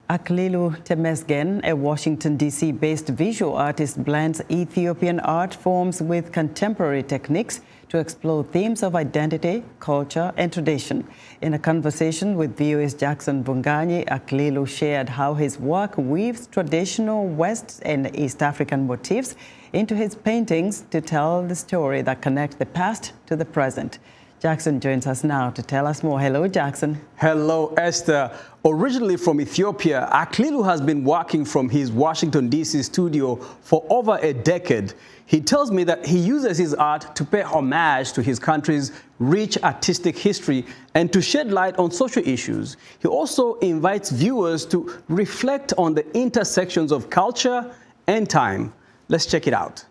Aklilu Temesgen, a Washington, D.C.-based visual artist, blends Ethiopian art forms with contemporary techniques to explore themes of identity, culture, and tradition. In a conversation with VOA's Jackson Mvunganyi, Aklilu shared how his work weaves traditional West and East African motifs into his paintings to tell the story that connects the past to the present. Jackson joins us now to tell us more. Hello, Jackson. Hello, Esther. Originally from Ethiopia, Aklilu has been working from his Washington, D.C. studio for over a decade. He tells me that he uses his art to pay homage to his country's rich artistic history and to shed light on social issues. He also invites viewers to reflect on the intersections of culture and time. Let's check it out.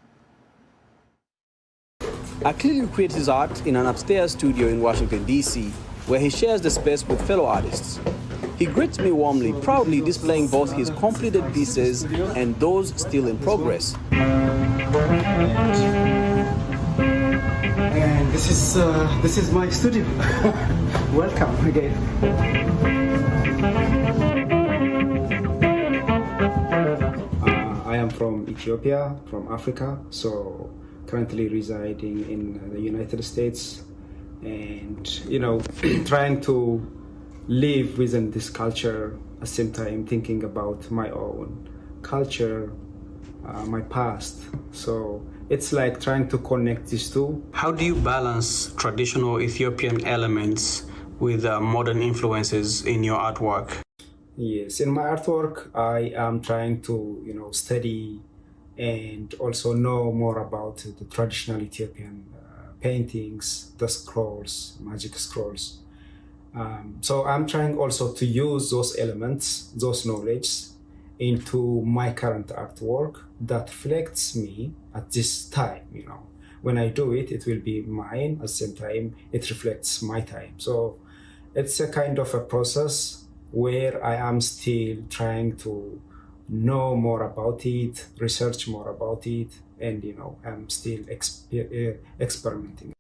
Aklilu creates his art in an upstairs studio in Washington, D.C., where he shares the space with fellow artists. He greets me warmly, proudly displaying both his completed pieces and those still in progress. And this is my studio. Welcome again. I am from Ethiopia, from Africa, so currently residing in the United States, and trying to live within this culture at the same time thinking about my own culture, my past. So it's like trying to connect these two. How do you balance traditional Ethiopian elements with modern influences in your artwork? Yes, in my artwork I am trying to study and also know more about the traditional Ethiopian paintings, the scrolls, magic scrolls. So I'm trying also to use those elements, those knowledge, into my current artwork that reflects me at this time. When I do it, it will be mine. At the same time, it reflects my time. So it's a kind of a process where I am still trying to know more about it, research more about it, and I'm still experimenting.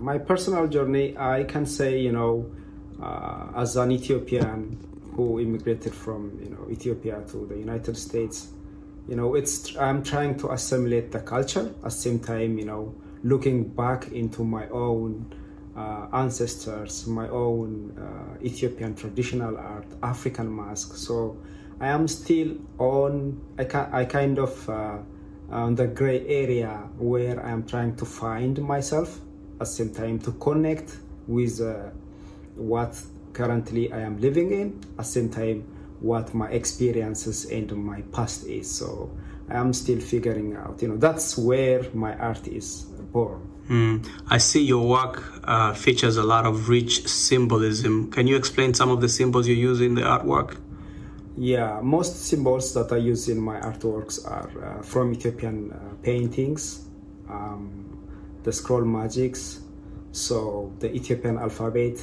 My personal journey, I can say, as an Ethiopian who immigrated from, Ethiopia to the United States, I'm trying to assimilate the culture at the same time, looking back into my own ancestors, my own Ethiopian traditional art, African mask. So I am still on, I kind of on the gray area where I am trying to find myself, at the same time to connect with what currently I am living in, at the same time what my experiences and my past is. So I am still figuring out, that's where my art is born. I see your work features a lot of rich symbolism. Can you explain some of the symbols you use in the artwork? Yeah, most symbols that I use in my artworks are from Ethiopian paintings, the scroll magics, so the Ethiopian alphabet,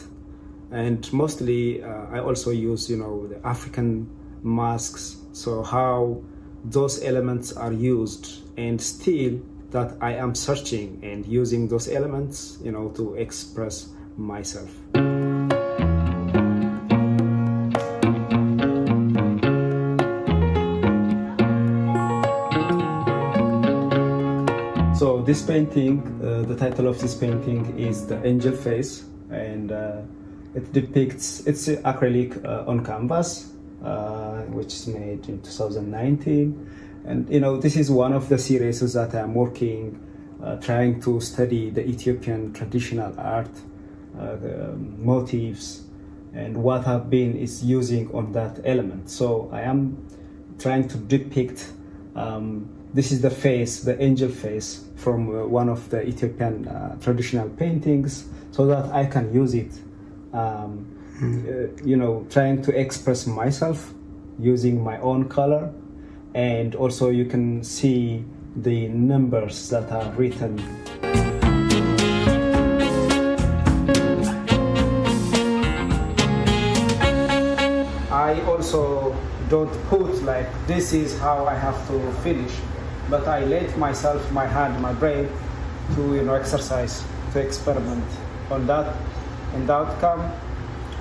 and mostly I also use the African masks, so how those elements are used, and still that I am searching and using those elements to express myself. So this painting, the title of this painting is The Angel Face, and it depicts, it's acrylic on canvas, which is made in 2019. And this is one of the series that I'm working, trying to study the Ethiopian traditional art, the motifs, and what I've been is using on that element. So I am trying to depict this is the face, the angel face from one of the Ethiopian traditional paintings, so that I can use it, trying to express myself using my own color. And also you can see the numbers that are written. I also don't put like, this is how I have to finish, but I let myself, my hand, my brain to exercise, to experiment on that, and the outcome,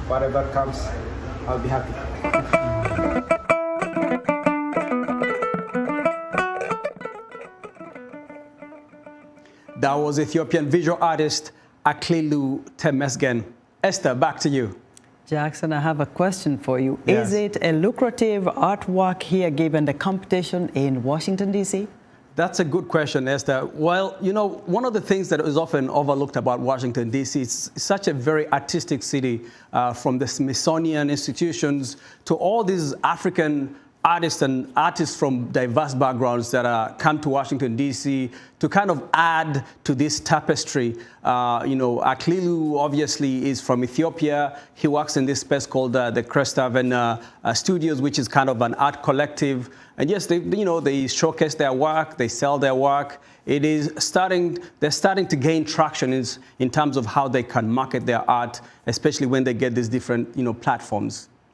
whatever comes, I'll be happy. That was Ethiopian visual artist Aklilu Temesgen. Esther, back to you. Jackson, I have a question for you. Yes. Is it a lucrative artwork here given the competition in Washington, D.C.? That's a good question, Esther. Well, one of the things that is often overlooked about Washington, D.C., it's such a very artistic city, from the Smithsonian institutions to all these African artists from diverse backgrounds that come to Washington, D.C. to kind of add to this tapestry. Aklilu obviously is from Ethiopia. He works in this space called the Cresthaven Studios, which is kind of an art collective. And yes, they showcase their work, they sell their work. They're starting to gain traction in terms of how they can market their art, especially when they get these different, platforms.